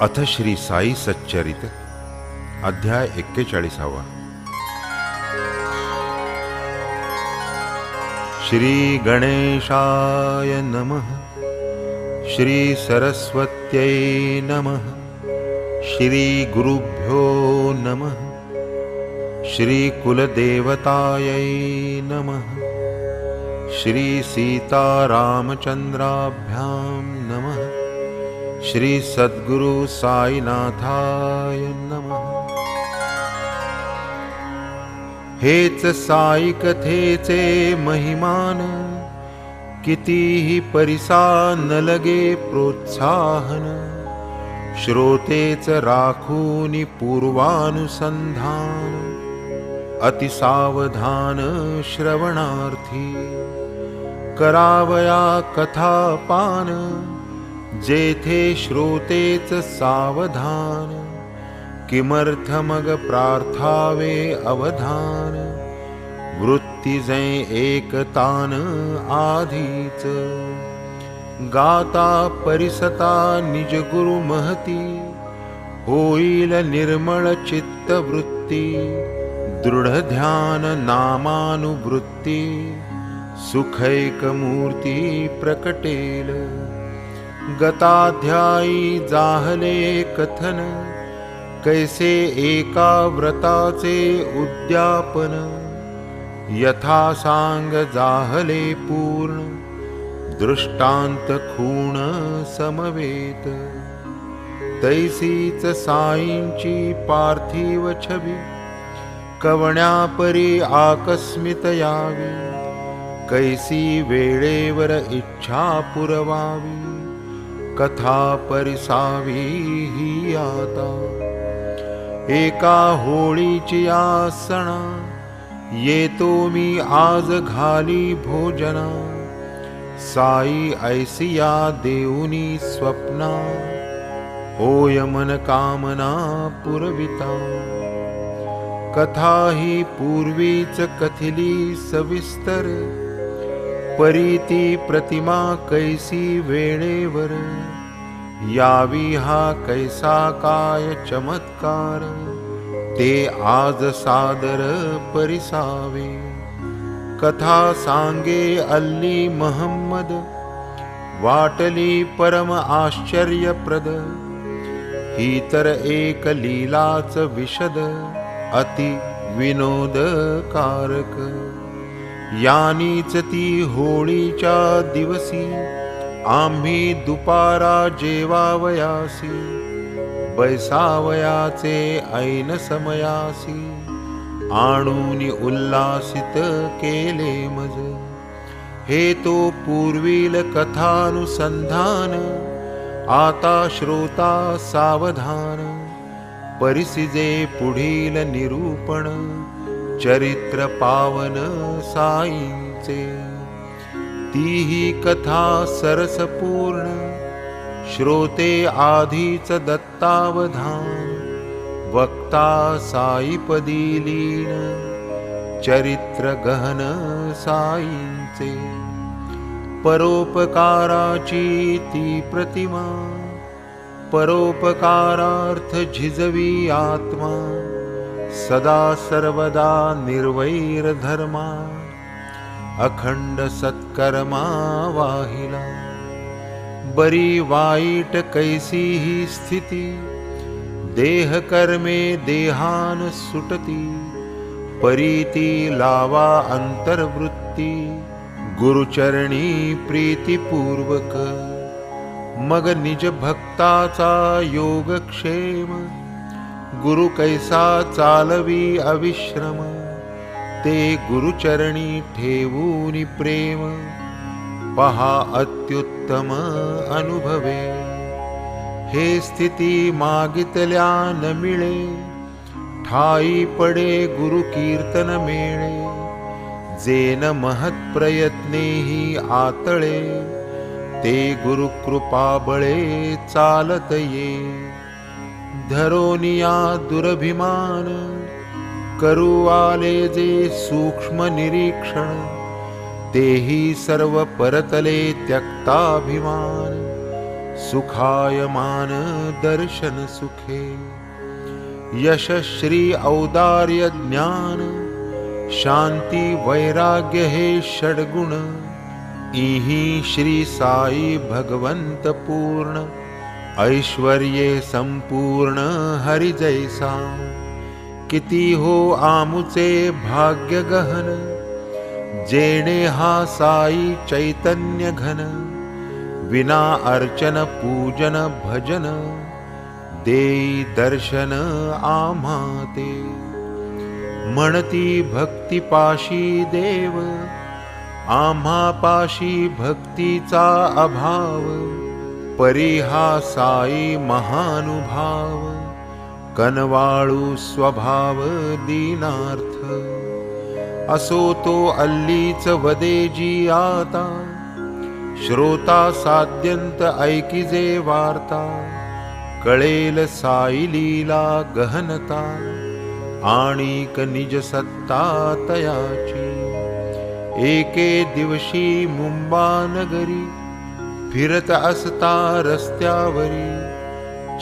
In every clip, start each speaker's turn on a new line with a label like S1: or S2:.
S1: अथ श्री साई सच्चरित अध्याय 41। श्री गणेशाय नमः। श्री सरस्वत्यै नमः। श्री गुरुभ्यो नमः। श्री कुलदेवतायै नमः। श्री सीतारामचंद्राभ्यां नमः। श्री सद्गुरु साईनाथाय नमः। हेच साई कथेचे महिमान, कितीही परिसा न लगे प्रोत्साहन। श्रोतेच राखूनि पूर्वानुसंधान, अतिसावधान श्रवणार्थी। करावया कथापान, जेथे श्रोतेच सावधान। किमर्थ मग प्रार्थावे अवधान, वृत्ती जै एकतान आधीच। गाता परिसता निज गुरु महती, होईल निर्मळ चित्त वृत्ती। दृढ ध्यान नामानुवृत्ती, सुखैक मूर्ती प्रकटेल। गताध्यायी जाहले कथन, कैसे एका व्रताचे उद्यापन। यथा सांग जाहले पूर्ण, दृष्टांत खूण समवेत। तैसीच साईंची पार्थिव छबी, कवण्यापरी आकस्मित यावी। कैसी वेळेवर इच्छा पुरवावी, कथा परिसावी ही आता। एका होळीची आसना, येतो मी आज घाली भोजना। साई ऐसिया देऊनी स्वप्ना, होय मन कामना पुरविता। कथा ही पूर्वीच कथिली सविस्तर, परीती प्रतिमा कैसी वेळेवर। यावी हा कैसा काय चमत्कार, ते आज सादर परिसावे। कथा सांगे अल्ली महम्मद, वाटली परम आश्चर्यप्रद। ही तर एक लीलाच विशद, अति विनोदकारक। यानीच ती होळीच्या दिवसी, आम्ही दुपारा जेवावयासी। बैसावयाचे ऐन समयासी, आणूनी उल्लासित केले मज। हे तो पूर्वील कथानुसंधान, आता श्रोता सावधान। परिसिजे पुढील निरूपण, चरित्र पावन साईंचे। तीही कथा सरसपूर्ण, श्रोते आधीच दत्तावधान। वक्ता साईपदी लीन, चरित्र गहन साईंचे। परोपकाराची ती प्रतिमा, परोपकारार्थ झिजवी आत्मा। सदा सर्वदा निर्वैर धर्मा, अखंड सत्कर्मा वाहिला। बरी वाईट कैसी ही स्थिती, देह कर्मे देहान सुटती। परीती लावा अंतर्वृत्ती, गुरुचरणी प्रीतिपूर्वक। मग निज भक्ताचा योगक्षेम, गुरु कैसा चालवी अविश्रम। ते गुरुचरणी ठेवूनि प्रेम, पहा अत्युत्तम अनुभवे। हे स्थिती मागितल्या न मिळे, ठाई पडे गुरु कीर्तन मेळे। जेन महत् प्रयत्नेही आतळे, ते गुरु कृपा बळे चालत ये। धरोनिया दुरभिमान, करू आले जे सूक्ष्म निरीक्षण। तेही सर्व परतले त्यक्ताभिमान, सुखायमान दर्शन सुखे। यश श्री औदार्य ज्ञान शांती वैराग्य हे षड्गुण। इही श्री साई भगवंत पूर्ण ऐश्वर्ये संपूर्ण हरि जैसा। किती हो आमुचे भाग्य गहन जेणे हा साई चैतन्य घन। विना अर्चन पूजन भजन देई दर्शन आम्हा ते। म्हणती भक्ती पाशी देव आम्हा पाशी भक्तीचा अभाव। परी हा साई महानुभाव कनवाळू स्वभाव दीनार्थ। असो तो अल्लीच वदेजी आता श्रोता साध्यंत ऐकिजे वार्ता। कळेल साई लीला गहनता आणिक निज सत्ता तयाची। एके दिवशी मुंबा नगरी फिरत असता रस्त्यावरी।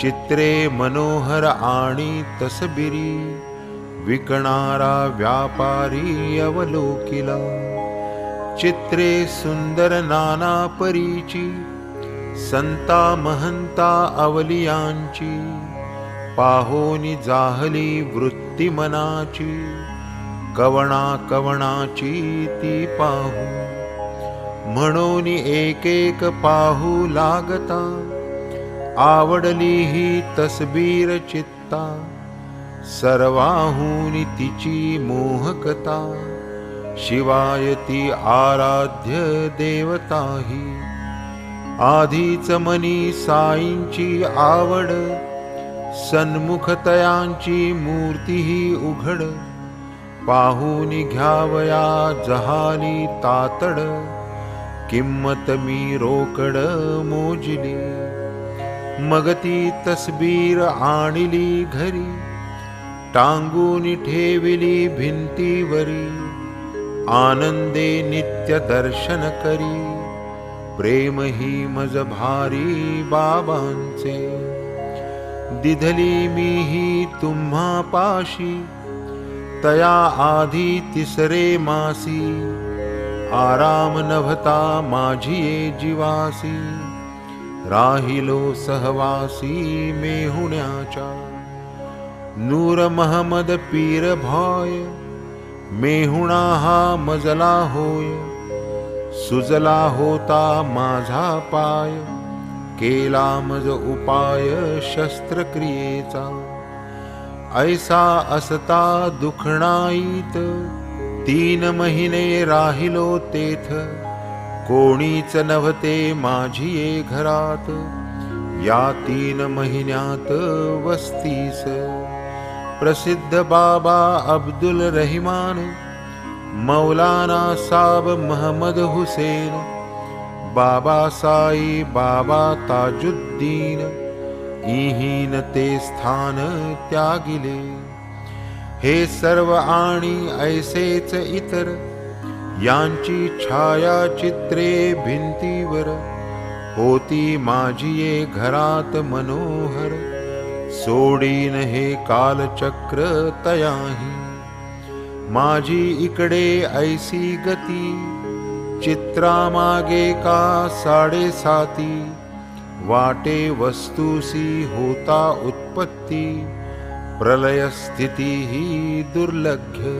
S1: चित्रे मनोहर आणि तसबिरी विकणारा व्यापारी अवलोकिला। चित्रे सुंदर नाना परीची संता महंता अवलियांची। पाहोनी जाहली वृत्ती मनाची कवणा कवणाची ती पाहू। म्हणून एक एक पाहू लागता आवडली ही तसबीर चित्ता। सर्वाहूनी तिची मोहकता शिवाय ती आराध्य देवताही। आधीच मनी साईंची आवड सन्मुखतयांची मूर्तीही उघड। पाहूनी घ्यावया जहाली तातड किंमत मी रोकड मोजली। मग ती तसबीर आणली घरी टांगून ठेविली भिंतीवरी। आनंदे नित्य दर्शन करी प्रेम ही मज भारी बाबांचे। दिधली मी ही तुम्हा पाशी तया आधी तिसरे मासी। आराम नभता माझी जीवासी राहिलो सहवासी मेहुण्याच्या। नूर महमद पीर भाय मेहुणा हा मजला होय। सुजला होता माझा पाय केला मज उपाय शस्त्रक्रियेचा। ऐसा असता दुखणाईत 3 महिने राहिलो तेथ। कोणीच नव्हते माझी घरात या 3 महिन्यात वस्तीस। प्रसिद्ध बाबा अब्दुल रहमान मौलाना साब महमद हुसेन बाबा साई बाबा ताजुद्दीन इहीन ते स्थान त्यागिले। हे सर्व आणि ऐसेच इतर यांची छायाचित्रे भिंतीवर होती माझी घरात मनोहर। सोडीन हे कालचक्र तयाही माझी इकडे ऐसी गती। चित्रामागे का 7.5 वाटे वस्तूसी होता उत्पत्ती। प्रलय स्थिती ही दुर्लभ्य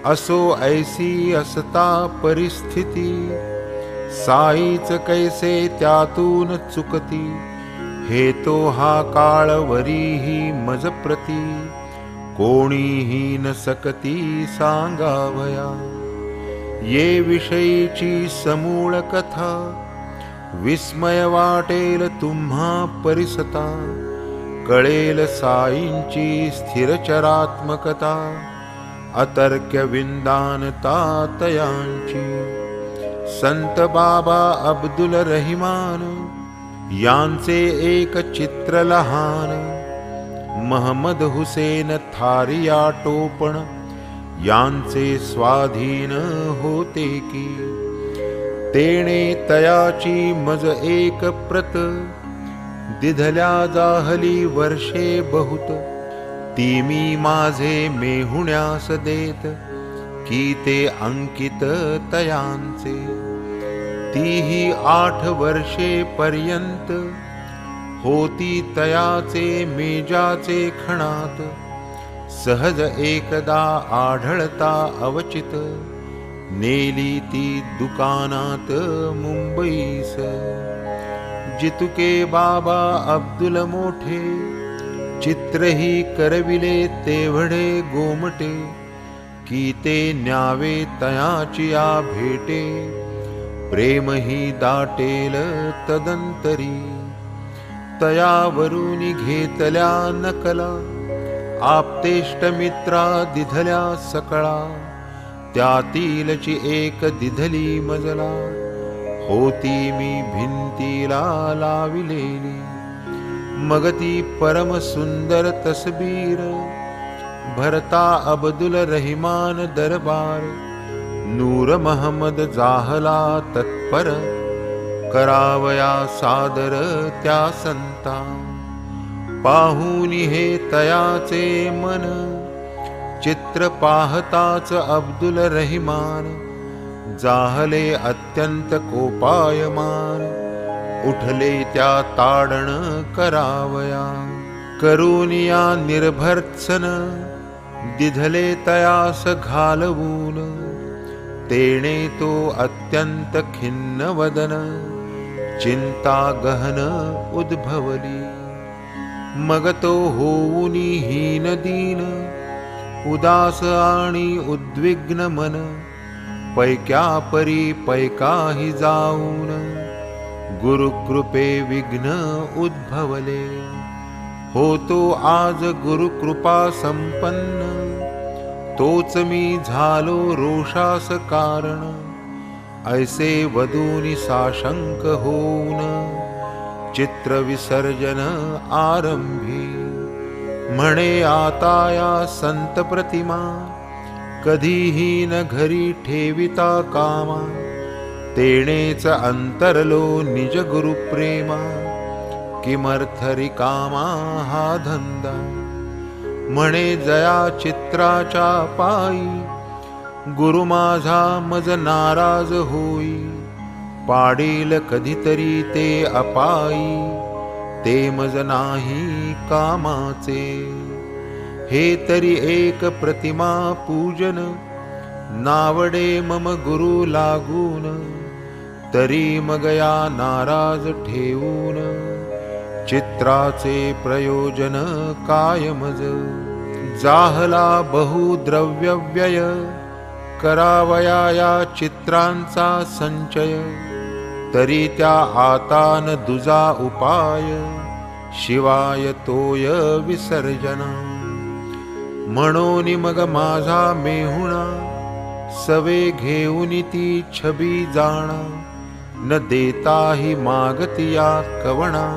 S1: असो ऐसी असता परिस्थिती। साईच कैसे त्यातून चुकती हे तो हा काळवरी ही मजप्रती। कोणीही न सकती सांगावया ये विषयीची समूळ कथा। विस्मय वाटेल तुम्हा परिसता कळेल साईंची स्थिरचरात्मकता। अतर्क्य विंदानता तयांची। संत बाबा अब्दुल रहमान यांचे एक चित्र लहान। महमद हुसेन थारिया टोपण यांचे स्वाधीन होते की। तेणे तयाची मज एक प्रत, दिधल्या जाहली वर्षे बहुत, ती मी माझे मेहुण्यास देत, की ते अंकित तयांचे. तीही 8 वर्षे पर्यंत, होती तयाचे मेजाचे खणात. सहज एकदा आढळता अवचित, नेली ती दुकानात मुंबईस. जितुके बाबा अब्दुल मोठे, चित्रही करविले तेवढे गोमटे, की ते न्यावे तयाची या भेटे. प्रेमही दाटेल तदंतरी, तयावरुनी घेतल्या नकला. आप्तेष्टमित्रा दिधल्या सकळा, त्यातीलची एक दिधली मजला. होती मी भिंतीला लाविलेली, मग ती परम सुंदर तसबीर. भरता अब्दुल रहिमान दरबार, नूर महमद जाहला तत्पर. करावया सादर त्या संता, पाहुनी हे तयाचे मन. चित्र पाहताच अब्दुल रहिमान, जाहले अत्यंत कोपायमान. उठले त्या ताडण करावया, करूनिया निर्भर्त्सन. दिधले तयास घालवून, तेणे तो अत्यंत खिन्न वदन. चिंता गहन उद्भवली, मग तो होऊनी हीन दीन. उदास आणि उद्विग्न मन, पैक्या परी पैकाही जाऊन. गुरुकृपे विघ्न उद्भवले, होतो आज गुरुकृपा संपन्न. तोच मी झालो रोषास कारण, ऐसे वदूनी साशंक होऊन. चित्र विसर्जन आरंभी, म्हणे आता या संत प्रतिमा. कधीही न घरी ठेविता कामा, तेणेच अंतरलो निज गुरुप्रेमा. किमर्थ रिकामा हा धंदा, म्हणे जया चित्राच्या पायी. गुरु माझा मज नाराज होई, पाडील कधीतरी ते अपाई. ते मज नाही कामाचे, हे तरी एक प्रतिमा पूजन. नावडे मम गुरु लागून, तरी मग या नाराज ठेवून. चित्राचे प्रयोजन काय मज, जाहला बहुद्रव्य व्यय. करावया या चित्रांचा संचय, तरी त्या आता न दुजा उपाय. शिवाय तोय विसर्जना, म्हणून मग माझा मेहुणा. सवे घेऊन ती छबी जाणा, न देताही मागतिया कवणा.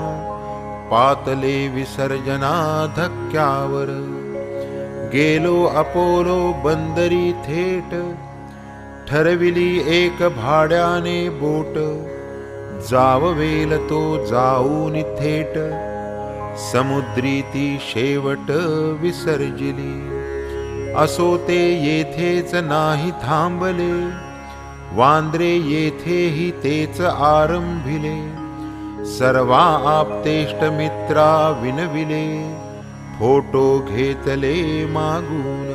S1: पातले विसर्जना धक्क्यावर, गेलो अपोलो बंदरी थेट. ठरविली एक भाड्याने बोट, जाववेल तो जाऊन थेट. समुद्री ती शेवट विसर्जिली, असो ते येथेच नाही थांबले. वांद्रे येथेही तेच आरंभिले. सर्वा आप्तेष्ट मित्रा विनविले, फोटो घेतले मागून.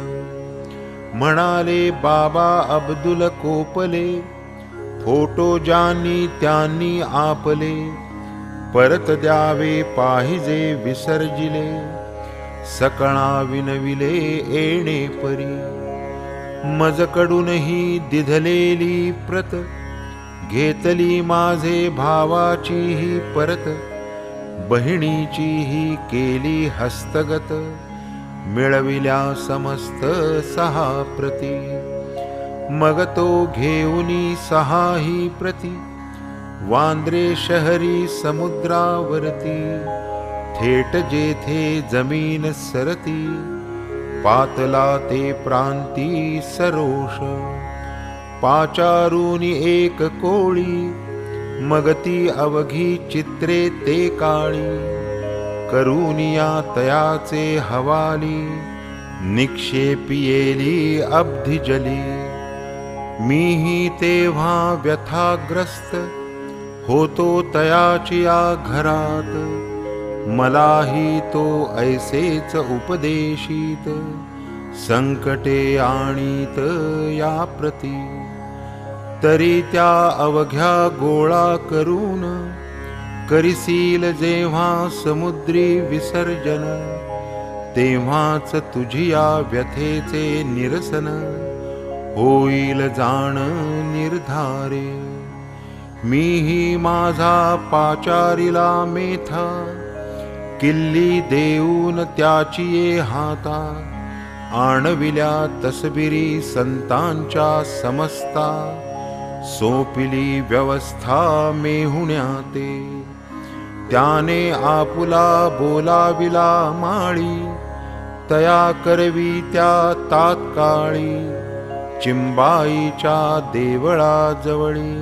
S1: म्हणाले बाबा अब्दुल कोपले, फोटो ज्यांनी त्यांनी आपले. परत द्यावे पाहिजे विसर्जिले, सकळा विनविले येणे परी. मजकडूनही दिधलेली प्रत, घेतली माझे भावाचीही परत. बहिणीचीही केली हस्तगत, मिळविल्या समस्त 6 प्रती. मग तो घेऊनी 6ही प्रती, वांद्रे शहरी समुद्रावरती. थेट जेथे जमीन सरती, पातला ते प्रांती सरोष. पाचारुनी एक कोळी, मग ती अवघी चित्रे ते काळी. करुनिया तयाचे हवाली, निक्षेपियेली अब्धिजली. मीही तेव्हा व्यथाग्रस्त, होतो तयाची या घरात. मलाही तो ऐसेच उपदेशित, संकटे आणीत या प्रती. तरी त्या अवघ्या गोळा करून, करिसील जेव्हा समुद्री विसर्जन. तेव्हाच तुझी या व्यथेचे निरसन, होईल जाण निर्धारे. मीही माझा पाचारीला मेथा, किल्ली देऊन त्याची ये हाता. आणविल्या तसबिरी संतांच्या समस्ता, सोपिली व्यवस्था मेहुण्या ते. त्याने आपुला बोलाविला माळी, तया करवी त्या तात्काळी. चिंबाईच्या देवळाजवळी,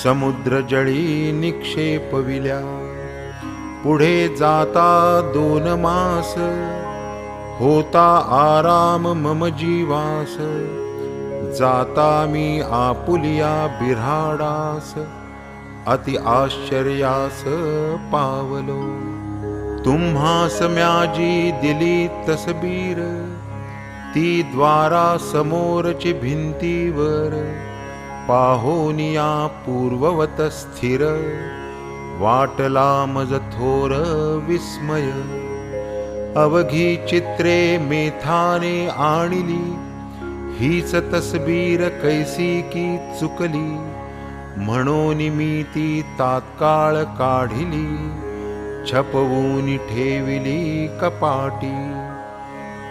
S1: समुद्रजळी निक्षेपविल्या. पुढे जाता 2 मास, होता आराम मम जीवास. जाता मी आपुलिया बिऱ्हाडास, अति आश्चर्यास पावलो. तुम्हास म्याजी दिली तसबीर, ती द्वारा समोरची भिंतीवर. पाहोनिया पूर्ववत स्थिर, वाटला मज थोर विस्मय. अवघी चित्रे मेथाने आणिली, हीच तसबीर कैसी की चुकली. म्हणून मी ती तात्काळ काढिली, छपवून ठेविली कपाटी.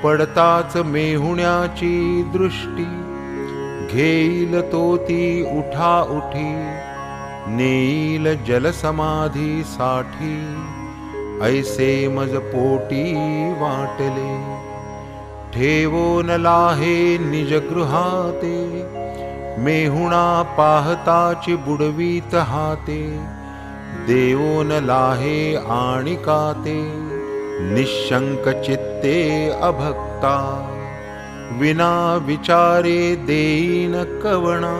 S1: पडताच मेहुण्याची दृष्टी, घेईल तो ती उठा उठी. नेईल जलसमाधी साठी, ऐसे मज पोटी वाटले. ठेवोन लाहे निजगृहाते, मेहुणा पाहताची बुडवीत हाते. देवोन लाहे आणिकाते, निशंक चित्ते अभक्ता. विना विचारे देईन कवणा,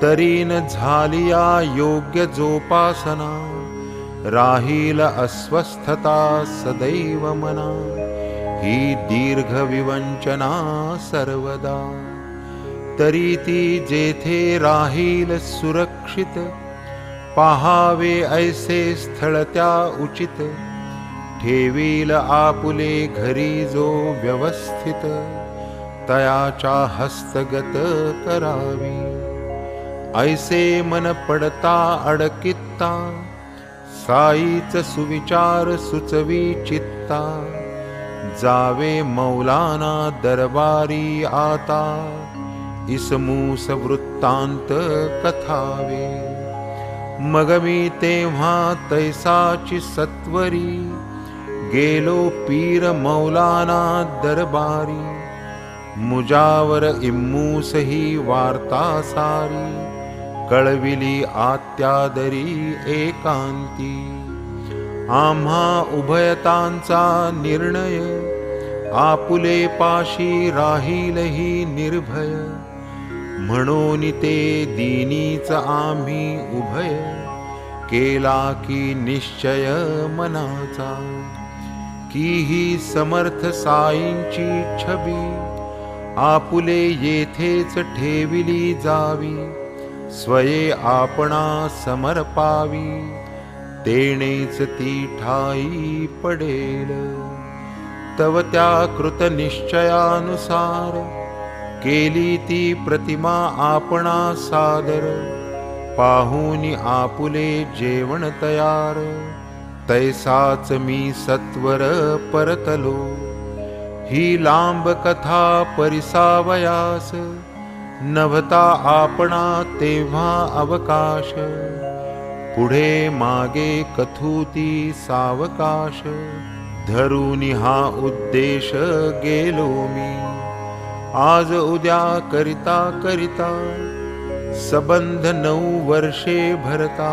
S1: तरीन झालिया योग्य जोपासना. राहील अस्वस्थता सदैव मना, ही दीर्घ विवंचना सर्वदा. तरी ती जेथे राहील सुरक्षित, पाहावे ऐसे स्थळ त्या उचित. ठेवील आपुले घरी जो व्यवस्थित, तयाच्या हस्तगत करावी. ऐसे मन पडता अडकित्ता, साईच सुविचार सुचवी चित्ता. जावे मौलाना दरबारी आता, इसमूस वृत्तांत कथावे. मग मी तेव्हा तैसाची सत्वरी, गेलो पीर मौलाना दरबारी. मुजावर इम्मूस ही वार्ता सारी, कळविली आत्यादरी एकांती. आम्हा उभयतांचा निर्णय, आपुले पाशी राहीलही निर्भय. म्हणून ते दिनीच आम्ही उभय, केला की निश्चय मनाचा. की ही समर्थ साईंची छबी, आपुले येथेच ठेविली जावी. स्वये आपणा समर्पावी, तेणेच ती ठाई पडेल. तव त्या कृत निश्चयानुसार, केली ती प्रतिमा आपणा सादर. पाहूनी आपुले जेवण तयार, तैसाच मी सत्वर परतलो. ही लांब कथा परिसावयास, नभता आपणा तेव्हा अवकाश. पुढे मागे कथूती सावकाश, धरूनी हा उद्देश गेलो मी. आज उद्या करिता करिता सबंध 9 वर्षे भरता,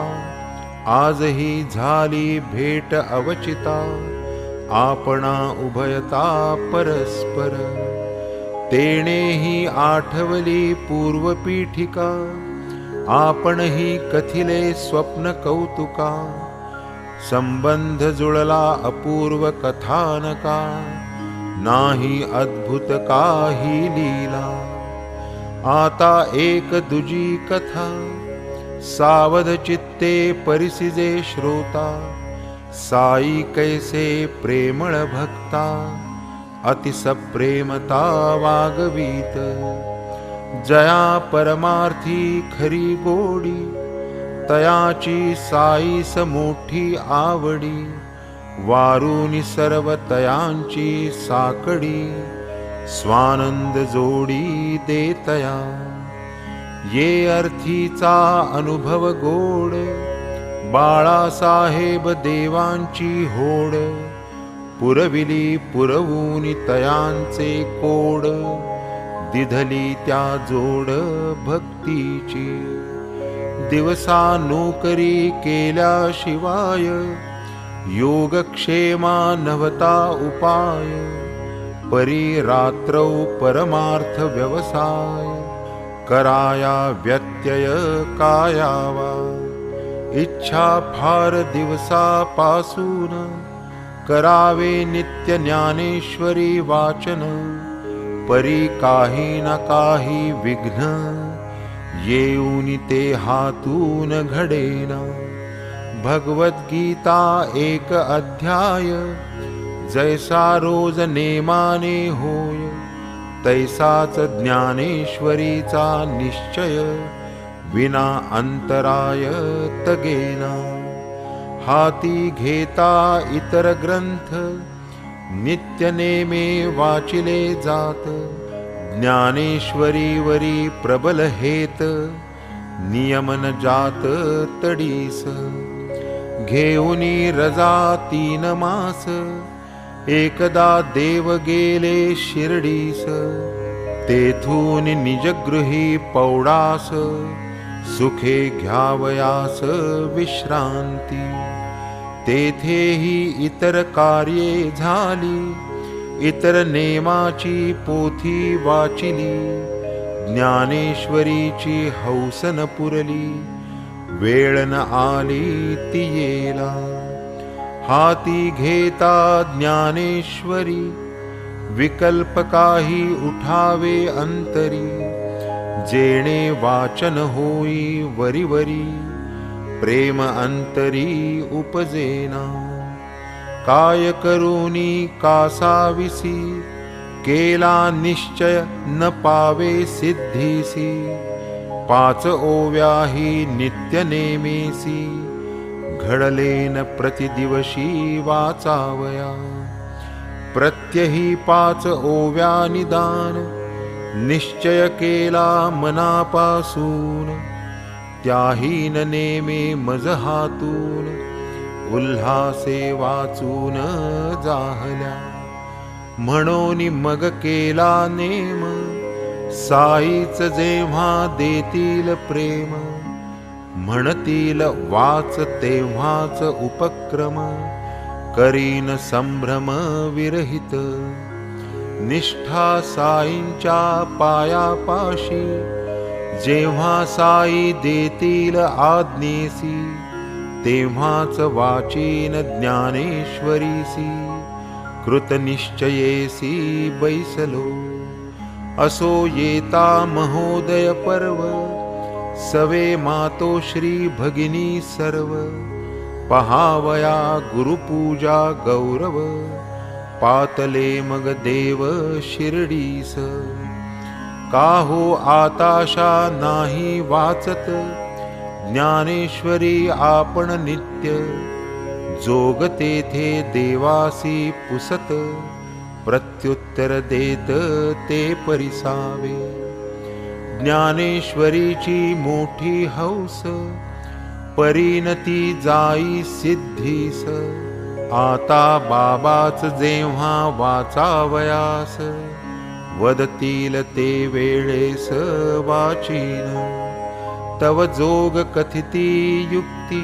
S1: आजही झाली भेट अवचिता, आपणा उभयता परस्पर. तेणेही आठवली पूर्वपीठिका, आपणही कथिले स्वप्न कौतुका. संबंध जुळला अपूर्व कथानका, नाही अद्भुत काही लीला. आता एक दुजी कथा, सावध चित्ते परिसिजे श्रोता. साई कैसे प्रेमळ भक्ता, अतिसप्रेमता वागवीत. जया परमार्थी खरी गोडी, तयाची साईस मोठी आवडी. वारुनी सर्व तयांची साकडी, स्वानंद जोडी देतया. ये अर्थीचा अनुभव गोड, बाळासाहेब देवांची होड. पुरविली पुरवूनी तयांचे कोड, दिधली त्या जोड भक्तीची. दिवसा नोकरी केल्याशिवाय, योगक्षेमा नव्हता उपाय. परी रात्रौ परमार्थ व्यवसाय, कराया व्यत्यय कायावा. इच्छा फार दिवसापासून, करावे नित्य ज्ञानेश्वरी वाचन. परी काही ना काही विघ्न, येऊनी ते हातून घडेना. भगवद्गीता एक अध्याय, जैसा रोज नेमाने होय. तैसाच ज्ञानेश्वरीचा निश्चय, विना अंतराय तगेना. हाती घेता इतर ग्रंथ, नित्य नेमे वाचिले जात. ज्ञानेश्वरीवरी प्रबल हेत, नियमन जात तडीस. घेऊनी रजा 3 मास, एकदा देव गेले शिर्डीस. तेथून निजगृही पौडास, सुखे घ्यावयास विश्रांती. तेथेही इतर कार्ये झाली, इतर नेमाची पोथी वाचिली. ज्ञानेश्वरीची हौसन पुरली, वेळ न आली ती येला. हाती घेता ज्ञानेश्वरी, विकल्प काही उठावे अंतरी. जेणे वाचन होई वरी वरी, प्रेम अंतरी उपजेना. काय करूनी कासाविसी, केला निश्चय न पावे सिद्धीसी. 5 ओव्याही नित्य नेमेसी, घडलेन प्रतिदिवशी वाचावया. प्रत्यही 5 ओव्या निदान, निश्चय केला मनापासून. त्याहीन नेमे मज हातून, उल्हासे वाचून जाहल्या. म्हणून मग केला नेम, साईच जेव्हा देतील प्रेम. म्हणतील वाच तेव्हाच उपक्रम, करीन संभ्रम विरहित. निष्ठा साईंच्या पायापाशी, जेव्हा साई देतील आज्ञेसी. तेव्हाच वाचीन ज्ञानेश्वरीसी, कृतनिश्चयेसी बैसलो. असो येता महोदय पर्व, सवे मातोश्री भगिनी सर्व. पहावया गुरुपूजा गौरव, पातले मग देव शिर्डीस. काहो आताशा नाही वाचत, ज्ञानेश्वरी आपण नित्य. जोग तेथे देवासी पुसत, प्रत्युत्तर देत ते परिसावे. ज्ञानेश्वरीची मोठी हौस, परिणती जाई सिद्धीस. आता बाबाच जेव्हा वाचावयास, वदतील ते वेळेस वाचीन तव जोग कथिती युक्ती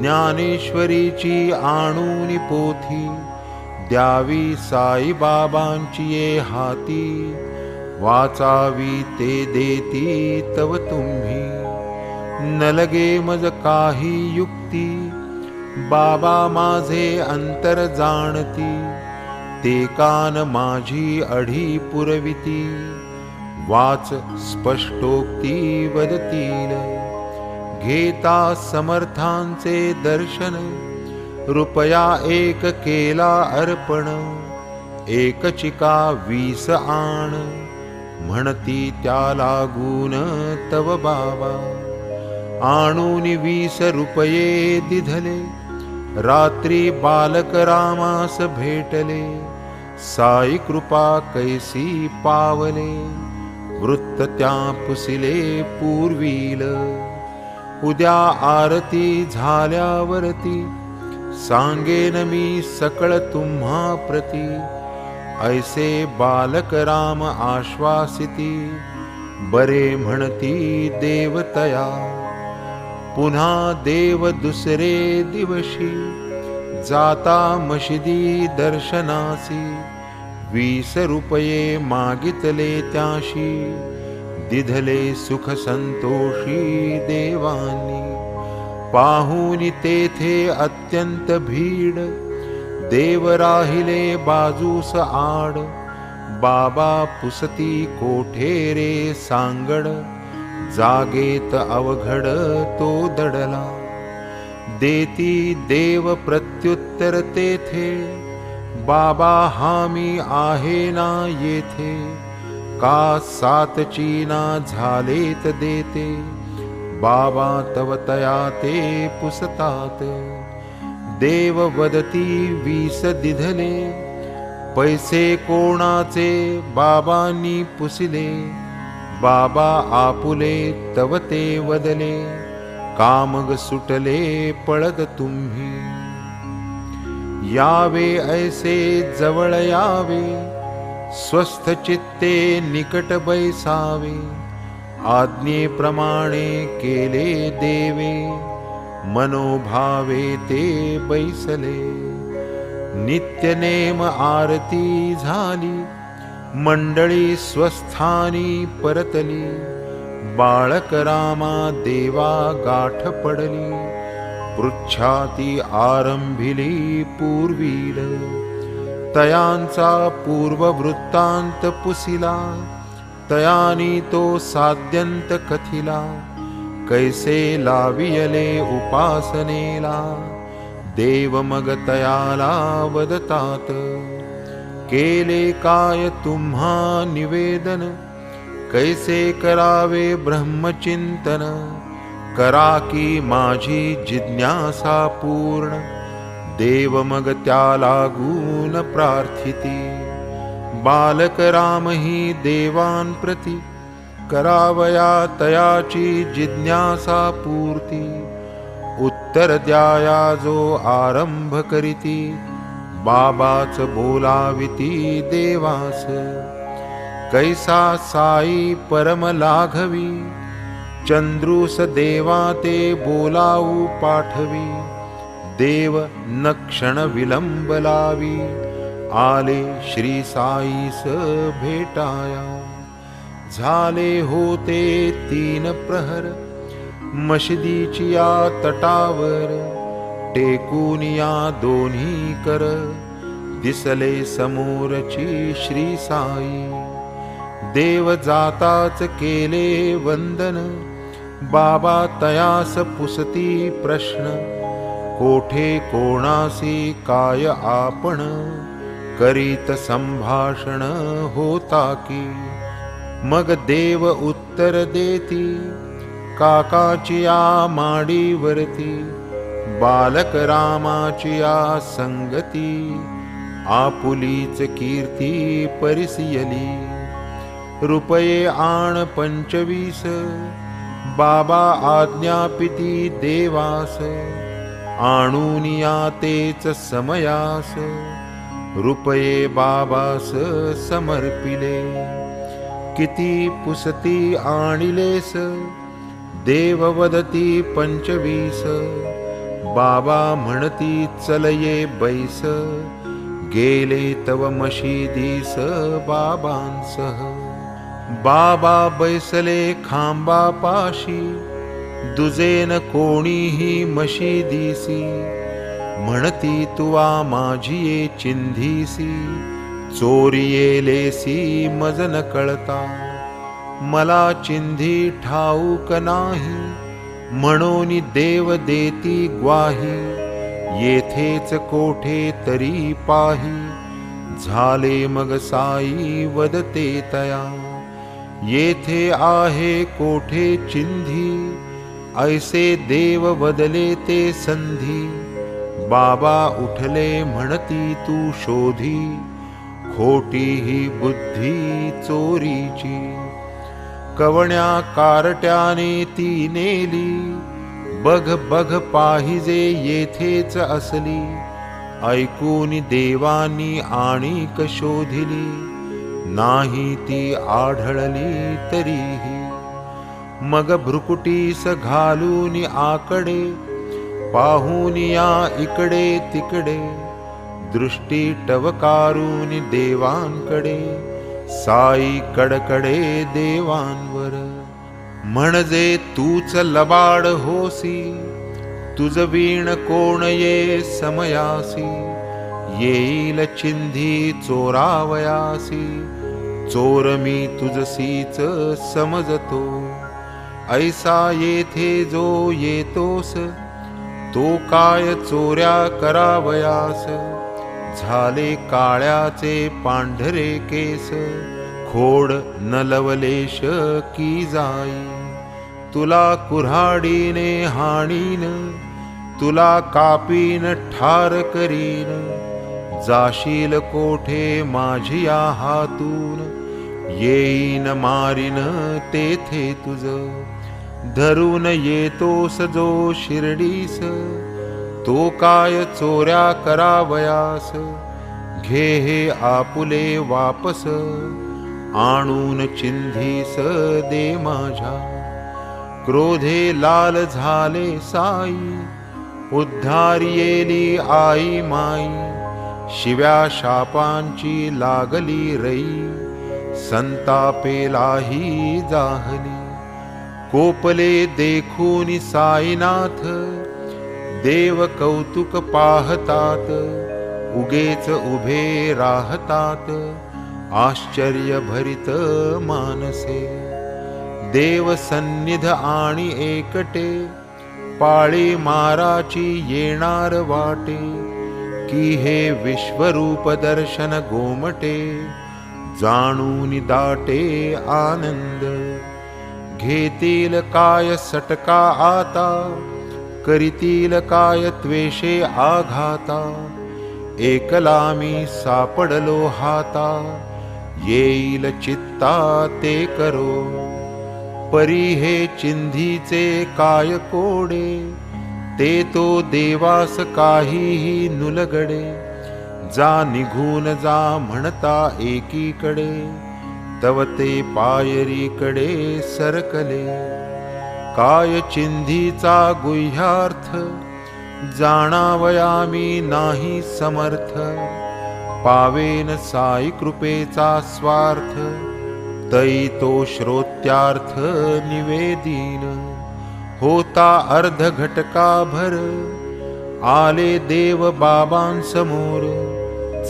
S1: ज्ञानेश्वरीची आणूनी पोथी द्यावी साई बाबांची ये हाती वाचावी ते देती तव तुम्ही न लगे मज काही युक्ती बाबा माझे अंतर जाणती ते कान माझी अढी पुरविती वाच स्पष्टोक्ती वदतील घेता समर्थांचे दर्शन रुपया एक केला अर्पण एक चिका 20 आण म्हणती त्या लागून तव बाबा आणून 20 रुपये दिधले रात्री बालक रामास भेटले साई कृपा कैसी पावले वृत्त त्या पुसिले पूर्वील उद्या आरती झाल्यावरती सांगेन मी सकळ तुम्हा प्रती ऐसे बालक राम आश्वासिती बरे म्हणती देवतया पुन्हा देव दुसरे दिवशी जाता मशिदी दर्शनासी 20 रुपये मागितले त्याशी दिधले सुख संतोषी देवानी पाहुनी तेथे अत्यंत भीड देव राहिले बाजूस आड बाबा पुसती कोठे रे सांगड जागेत अवघड तो दडला देती देव प्रत्युत्तर तेथे बाबा हामी आहे ना येथे का 7ची ना झालेत देते बाबा तव तया ते पुसतात देव वदती 20 दिधले पैसे कोणाचे बाबांनी पुसिले बाबा आपुले तव ते वदले कामग सुटले पळत तुम्ही यावे ऐसे जवळ यावे स्वस्थ चित्ते निकट बैसावे आज्ञेप्रमाणे केले देवे मनोभावे ते बैसले नित्य नेम आरती झाली मंडळी स्वस्थानी परतली बाळक रामा देवा गाठ पडली पृच्छाती आरंभिली पूर्वील तयांचा पूर्व वृत्तांत पुसिला तयानी तो साध्यंत कथिला कैसे लावियले उपासनेला देव मग तयाला वदतात केले काय तुम्हा निवेदन कैसे करावे ब्रह्मचिंतन करा की माझी जिज्ञासा पूर्ण देव मग त्या लागून प्रार्थिती बालक राम ही देवान प्रति करावया तयाची जिज्ञासा पूर्ती उत्तर द्याया जो आरंभ करीती बाबाच बोलाविती देवास कैसा साई परम लाघवी चंद्रूस देवा ते बोलावू पाठवी देव न क्षण विलंब लावी आले श्री साईस भेटाया झाले होते 3 प्रहर मशिदीचिया तटावर टेकूनिया दोन्ही कर दिसले समोरची श्री साई देव जाताच केले वंदन बाबा तयास पुसती प्रश्न कोठे कोणासी काय आपण करीत संभाषण होता की मग देव उत्तर देती काकाचिया माडीवरती बालक रामाचिया संगती आपुलीच कीर्ती परिसियली रुपये आण 25 बाबा आज्ञापिती देवास आणूनिया तेच समयास रुपये बाबास समर्पिले. किती पुसती आणिलेस, देव वदती 25. बाबा म्हणती चल ये बैस, गेले तव मशिदीस बाबांसह. बाबा बैसले खांबापाशी, दुजेन कोणीही मशिदीसी. म्हणती तुवा माझी ये चिंधीसी, चोरी येलेसी मज न कळता. मला चिंधी ठाऊक नाही, म्हणून देव देती ग्वाही. येथेच कोठे तरी पाही, झाले मग साई वदते तया. येथे आहे कोठे चिंधी, ऐसे देव वदले ते संधी. बाबा उठले म्हणती तू शोधी, खोटी ही बुद्धी चोरीची. कवण्या कारट्याने ती नेली, बघ बघ पाहिजे येथेच असली. ऐकून देवानी आणिक शोधिली, नाही ती आढळली तरीही. मग भ्रुकुटीस घालून आकडे, पाहून या इकडे तिकडे. दृष्टी टवकारून देवांकडे, साई कडकडे देवांवर. म्हणजे तूच लबाड होसी, तुझ वीण कोण ये समयासी. येईल चिंधी चोरावयासी, चोर मी तुझसीच समजतो. ऐसा येथे जो येतोस, तो काय चोऱ्या करावयास. झाले काळ्याचे पांढरे केस, खोड न लवलेश की जाई. तुला कुऱ्हाडीने हाणीन, तुला कापीन ठार करीन. जाशील कोठे माझिया हातून, येईन मारीन तेथे तुझ. धरून येतोस जो शिर्डीस, तो काय चोऱ्या करावयास. घे हे आपुले वापस, आणून चिंधीस दे माझ्या. क्रोधे लाल झाले साई, उद्धार येली आई माई. शिव्या शापांची लागली रई, संतापेलाही जाहली. कोपले देखून साईनाथ, देव कौतुक पाहतात. उगेच उभे राहतात, आश्चर्य भरित मानसे. देव सन्निध आणि एकटे, पाळी माराची येणार वाटे. की हे विश्वरूप दर्शन गोमटे, जाणून दाटे आनंद. घेतील काय सटका आता, करीतील काय त्वेषे आघाता. एकला मी सापडलो हाता, येईल चित्ता ते करो. परी हे चिंधीचे काय कोडे, ते तो देवास काहीही नुलगडे. जा निघून जा म्हणता एकीकडे, तव ते पायरीकडे सरकले. काय चिंधीचा गुह्यार्थ, जाणावयामी नाही समर्थ. पावेन साई कृपेचा स्वार्थ, तै तो श्रोत्यार्थ निवेदीन. होता अर्ध घटका भर, आले देव बाबांसमोर.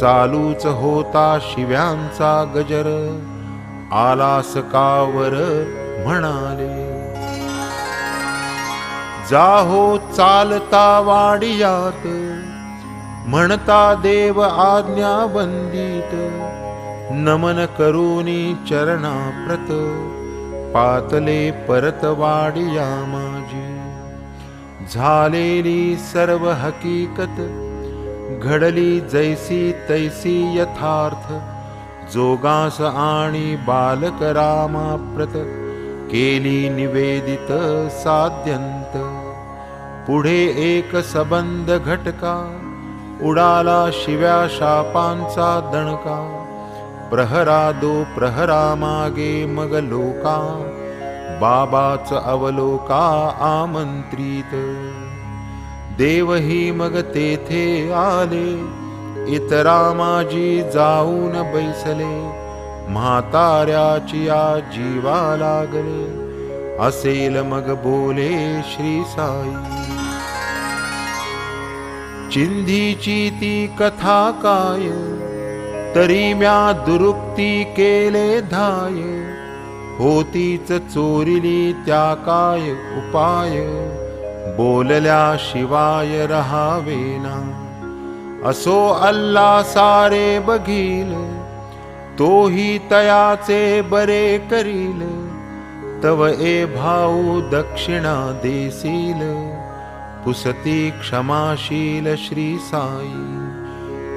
S1: चालूच होता शिव्यांचा गजर, आलास कावर म्हणाले. जाहो चालता वाडियात, म्हणता देव आज्ञा बंदित. नमन करूनी चरणाप्रत, पातले परत वाडिया माझी. झालेली सर्व हकीकत, घडली जैसी तैसी यथार्थ. जोगास आणि बालक रामाप्रत, केली निवेदित साध्यंत. पुढे एक सबंध घटका, उडाला शिव्या शापांचा दणका, प्रहरादो प्रहरा मागे मग लोका, बाबाच अवलोका आमंत्रित. देवही मग तेथे आले, इतरा माझी जाऊन बैसले, म्हाताऱ्याची या जीवा लागले, असेल मग बोले श्री साई. चिंधीची ती कथा काय, तरी म्या दुरुक्ती केले धाय, होतीच चोरिली त्या काय उपाय, बोलल्या शिवाय रहावेना. असो अल्ला सारे बघील, तोही तयाचे बरे करील, तव ए भाऊ दक्षिणा देसील, पुसती क्षमाशील श्री साई.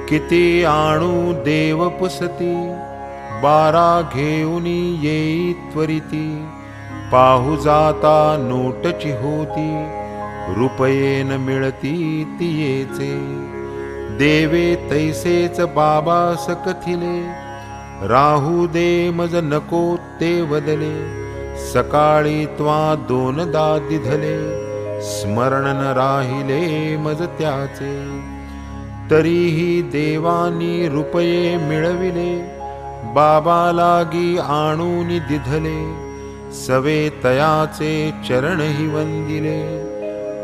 S1: किती आणू देव पुसती, 12 घेऊनी येई त्वरिती, पाहू जाता नोटची होती, रुपयेन मिळती तियेचे. देवे तैसेच बाबास कथिले, राहू दे मज नको ते वदले, सकाळी त्वा 2दा दिधले, स्मरण न राहिले मज त्याचे. तरीही देवानी रुपये मिळविले, बाबा लागी आणून दिधले, सवे तयाचे चरणही वंदिले,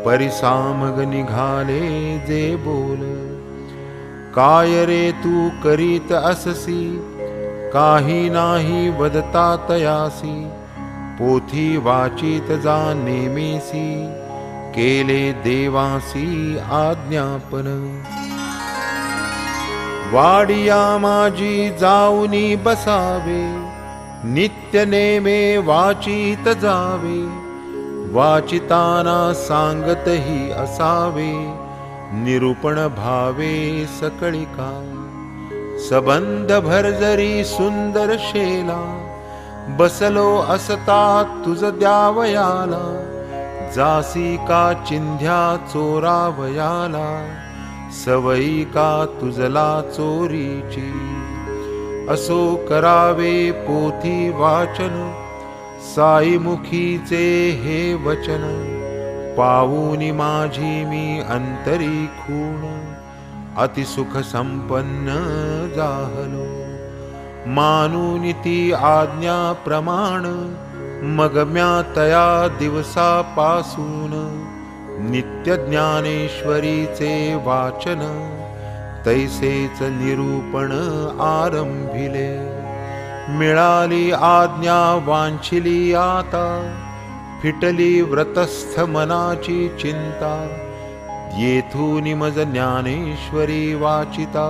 S1: परिसामग निघाले जे बोल. काय रे तू करीत अससी, काही नाही वदता तयासी, पोथी वाचित जा नेमेसी, केले देवासी आज्ञापन. वाडिया माझी जाऊनी बसावे, नित्य नेमे वाचित जावे, वाचिताना सांगतही असावे, निरूपण भावे सकळिका. सबंध भरजरी सुंदर शेला, बसलो असता तुझ द्यावयाला, जासी का चिंध्या चोरावयाला, सवयी का तुझला चोरीची. असो करावे पोथी वाचन, साईमुखीचे हे वचन, पावूनी माझी मी अंतरी खूण, अतिसुख संपन्न जाहलो. मानून ती आज्ञा प्रमाण, मग म्या तया दिवसापासून, नित्य ज्ञानेश्वरीचे वाचन, तैसेच निरूपण आरंभिले. मिळाली आज्ञा वांछिली आता, फिटली व्रतस्थ मनाची चिंता, येथून मज ज्ञानेश्वरी वाचिता,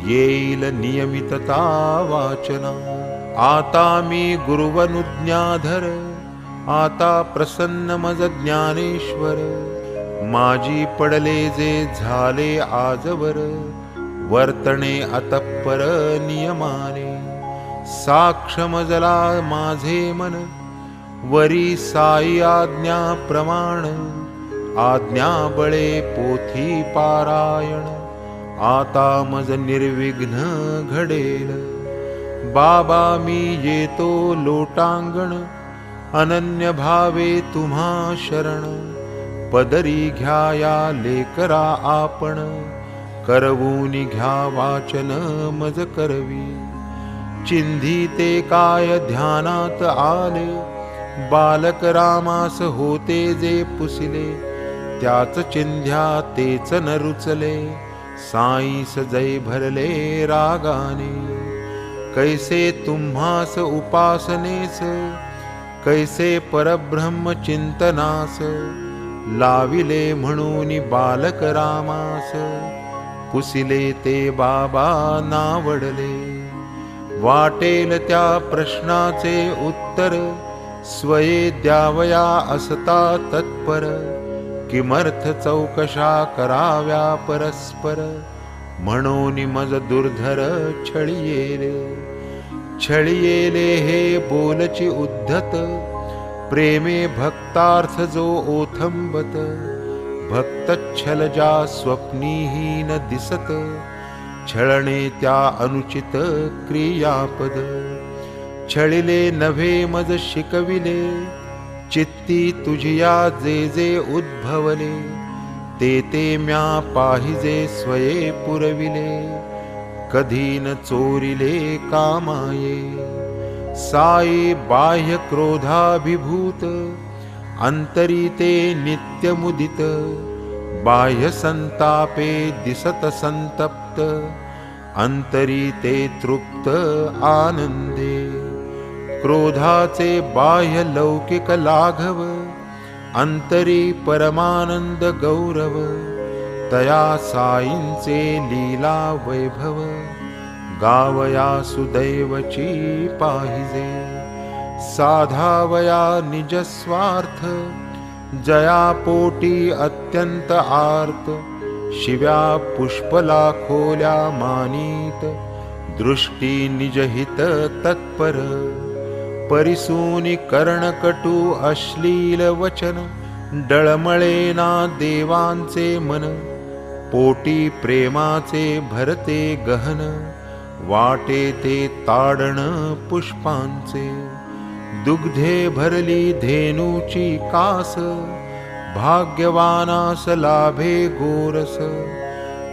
S1: येईल नियमितता वाचना. आता मी गुरुवनुज्ञाधर, आता प्रसन्न मज ज्ञानेश्वर, माझी पडले जे झाले आजवर, वर्तणे अतप्पर नियमाने. साक्ष मजला माझे मन, वरी साई आज्ञा प्रमाण, आज्ञा बळे पोथी पारायण, आता मज निर्विघ्न घडेल. बाबा मी येतो लोटांगण, अनन्य भावे तुम्हा शरण, पदरी घ्या या लेकरा आपण, करवून घ्या वाचन मज करवी. चिंधी ते काय ध्यानात आले, बालक रामास होते जे पुसिले, त्याच चिंध्या तेच न रुचले, साईस जय भरले रागाने. कैसे तुम्हास उपासनेस, कैसे परब्रह्म चिंतनास, लाविले म्हणून बालक रामास, पुसिले ते बाबा नावडले. वाटेल त्या प्रश्नाचे उत्तर, स्वये द्यावया असता तत्पर, किमर्थ चौकशा कराव्या परस्पर, म्हणून मज दुर्धर छळियेले. छळियेले हे बोलची उद्धत, प्रेमे भक्तार्थ जो ओथंबत, भक्तच्छलजा स्वप्नीही न दिसत, छळणे त्या अनुचित क्रियापद. छळिले नव्हे मज शिकविले, चित्ती तुझिया जे जे उद्भवले, ते म्या पाहिजे स्वये पुरविले, कधी न चोरिले कामाये. साई बाह्य क्रोधाभिभूत, अंतरी ते नित्यमुदित, बाह्य संतापे दिसत संतप्त, अंतरी ते तृप्त आनंदे. क्रोधाचे बाह्य लौकिक लाघव, अंतरी परमानंद गौरव, तया साईंचे लीला वैभव, गावया सुदैवची पाहिजे. साधावया निज स्वार्थ, जया पोटी अत्यंत आर्त, शिव्या पुष्पला खोल्या मानीत, दृष्टी निजहित तत्पर. परिसूनी कर्णकटू अश्लील वचन, डळमळेना देवांचे मन, पोटी प्रेमाचे भरते गहन, वाटे ते ताडण पुष्पांचे. दुग्धे भरली धेनूची कास, भाग्यवानास लाभे गोरस,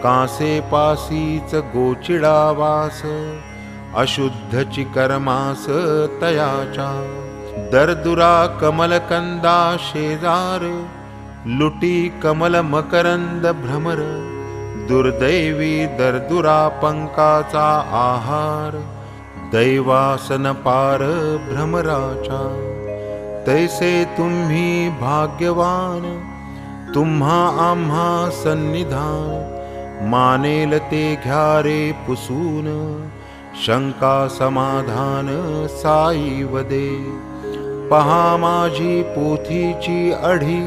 S1: कासे पासीच गोचिडा वास, अशुद्धची कर्मास तयाचा. दर्दुरा कमलकंदा शेजार, लुटी कमल मकरंद भ्रमर, दुर्दैवी दर्दुरा पंकाचा आहार, दैवासन पार भ्रमराचा. तैसे तुम्ही भाग्यवान, तुम्हा आम्हा सन्निधान, मानेल ते घ्या रे पुसून, शंका समाधान साई वदे. पहा माझी पोथीची अढी,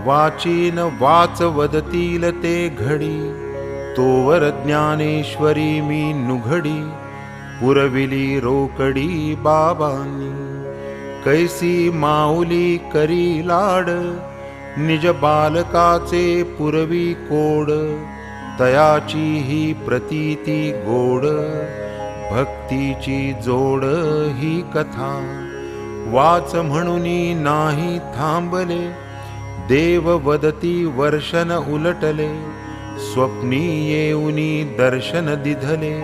S1: वाचीन वाच वदतील ते घडी, तोवर ज्ञानेश्वरी मी नुघडी, पुरविली रोकडी बाबांनी. कैसी माऊली करी लाड, निज बालकाचे पुरवी कोड, तयाची ही प्रतीती गोड, भक्तीची जोड ही कथा. वाच म्हणूनी नाही थांबले, देव वदती वर्षन उलटले, स्वप्नी येऊनी दर्शन दिधले,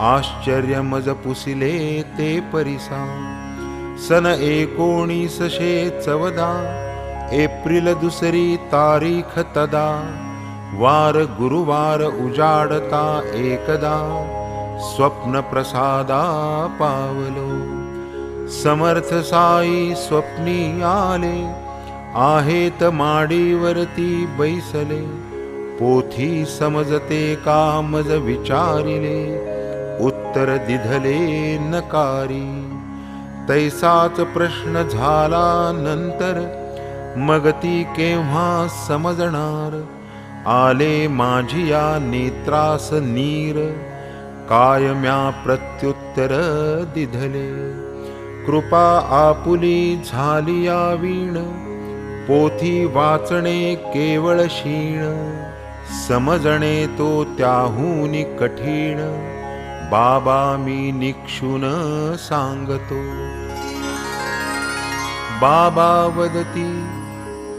S1: आश्चर्य मज पुसिले ते परिसा. सन 1914 एप्रिल 2 तारीख तदा, वार गुरुवार उजाडता एकदा, स्वप्न प्रसादा पावलो. समर्थ साई स्वप्नी आले, आहेत माडीवरती बैसले, पोथी समजते का मज विचारिले, उत्तर दिधले नकारी. तैसाच प्रश्न झाला नंतर, मग ती केव्हा समजणार, आले माझिया नेत्रास नीर, कायम्या प्रत्युत्तर दिधले. कृपा आपुली झालिया वीण, पोथी वाचणे केवळ शीण, समजणे तो त्याहून कठीण, बाबा मी निक्षून सांगतो. बाबा वदती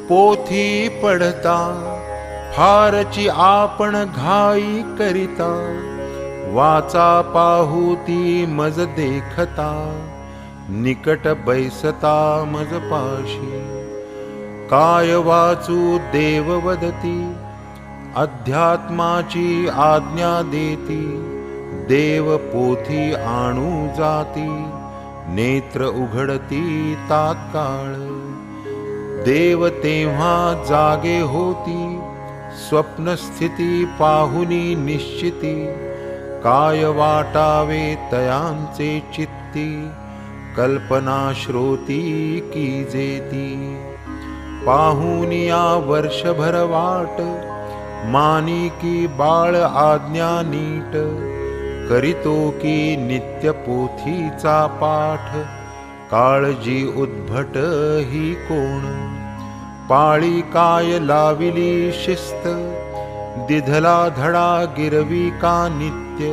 S1: पोथी पढता, फारची आपण घाई करिता, वाचा पाहुती मज देखता, निकट बैसता मज पाशी. काय वाचू देव वदती, अध्यात्माची आज्ञा देती, देव पोथी आणू जाती, नेत्र उघडती तात्काळ. देव तेव्हा जागे होती, स्वप्नस्थिती पाहुनी निश्चिती, काय वाटावे तयांचे चित्ती, कल्पना श्रोती की जेती. पाहुनिया वर्षभर वाट, मानी की बाळ आज्ञा नीट, करीतो की नित्य पोथीचा पाठ, काळजी उद्भट ही कोण. पाळी काय लाविली शिस्त, दिधला धडा गिरवी का नित्य,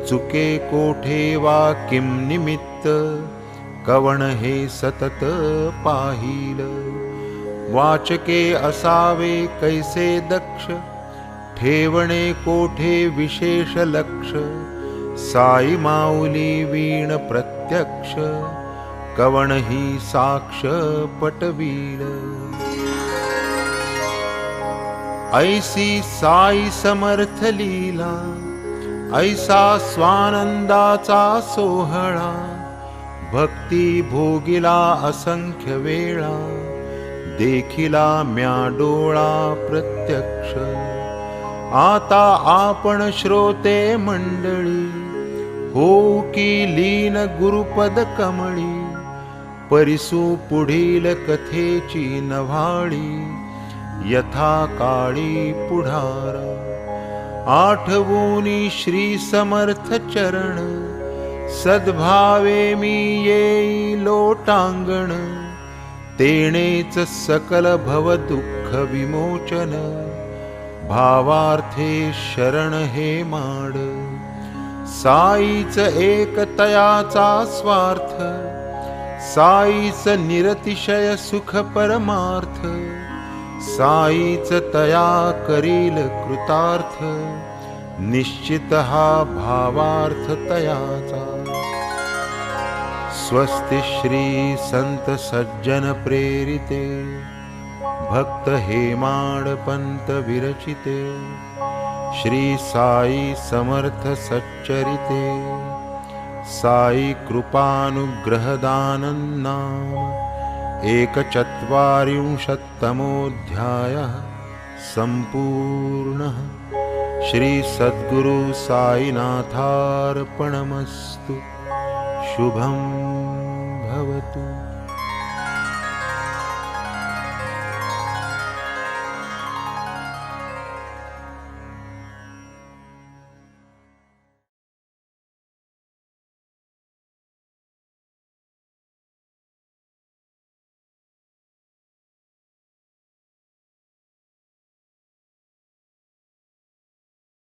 S1: चुके कोठे वा किम निमित्त, कवण हे सतत पाहिल, वाचके असावे कैसे दक्ष, ठेवणे कोठे विशेष लक्ष, साई माऊली वीण प्रत्यक्ष, कवण ही साक्ष पटवील, ऐसी साई समर्थ लीला, ऐसा स्वानंदाचा सोहळा, भक्ती भोगिला असंख्य वेळा, देखिला म्या डोळा प्रत्यक्ष, आता आपण श्रोते मंडळी, होऊ की लीन गुरुपद कमळी, परिसू पुढील कथेची नव्हाळी, यथा काळी पुढार, आठवूनी श्री समर्थ चरण, सद्भावे मी येई लोटांगण, तेणेच सकल भव दुःख विमोचन, भावार्थे शरण हे माड, साईच एक तयाचा स्वार्थ, साईच निरतिशय सुख परमार्थ, साईच तया करील कृतार्थ, निश्चित हा भावार्थ तयाचा, स्वस्ति श्री संत सज्जन प्रेरिते, भक्त हेमाड पंत विरचिते, श्री साई समर्थ सच्चरिते, साई कृपानुग्रहदानं नाम 1चत्वारिंशत्तमोऽध्यायः सम्पूर्णः। श्री सद्गुरु साईनाथार्पणमस्तु। शुभं भवतु।